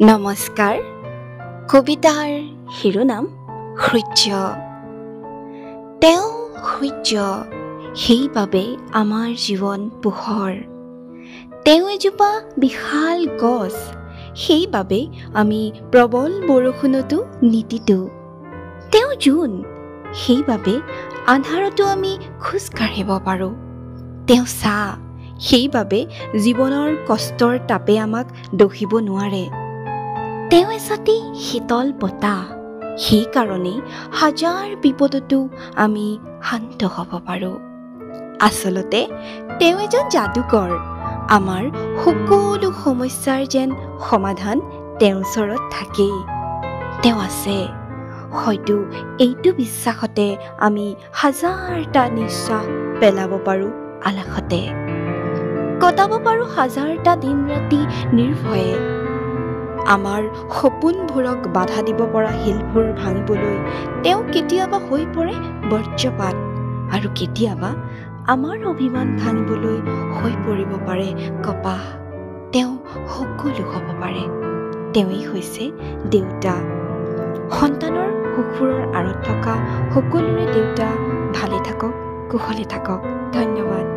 নমস্কাৰ। কবিতাৰ শিৰোনাম সূৰ্য। তেওঁ সূৰ্য, সেইবাবে আমাৰ জীৱন পোহৰ। তেওঁ এজোপা বিশাল গছ, সেইবাবে আমি প্ৰবল বৰষুণতো নিতিতো। তেওঁ জোন, সেইবাবে আন্ধাৰতো আমি খোজ কাঢ়িব পাৰোঁ। তেওঁ ছাঁ, সেইবাবে জীৱনৰ কষ্টৰ তাপে আমাক দহিব নোৱাৰে। তেওঁ এচাটি শীতল বতাহ, সেইকাৰণেই হাজাৰ বিপদতো আমি শান্ত হ'ব পাৰোঁ। আচলতে তেওঁ এজন যাদুকৰ। আমাৰ সকলো সমস্যাৰ যেন সমাধান তেওঁৰ ওচৰত থাকেই। তেওঁ আছে। হয়তো এইটো বিশ্বাসতে আমি হাজাৰটা নিশ্বাস পেলাব পাৰোঁ আলাসতে, কটাব পাৰোঁ হাজাৰটা দিন ৰাতি নিৰ্ভয়ে। আমাৰ সপোনবোৰক বাধা দিব পৰা শিলবোৰ ভাঙিবলৈ তেওঁ কেতিয়াবা হৈ পৰে বজ্ৰপাত, আৰু কেতিয়াবা আমাৰ অভিমান ভাঙিবলৈ হৈ পৰিব পাৰে কপাহ। তেওঁ সকলো হ'ব পাৰে। তেওঁৱেই হৈছে দেউতা। সন্তানৰ সুখবোৰৰ আঁৰত থকা সকলোৰে দেউতা ভালে থাকক, কুশলে থাকক। ধন্যবাদ।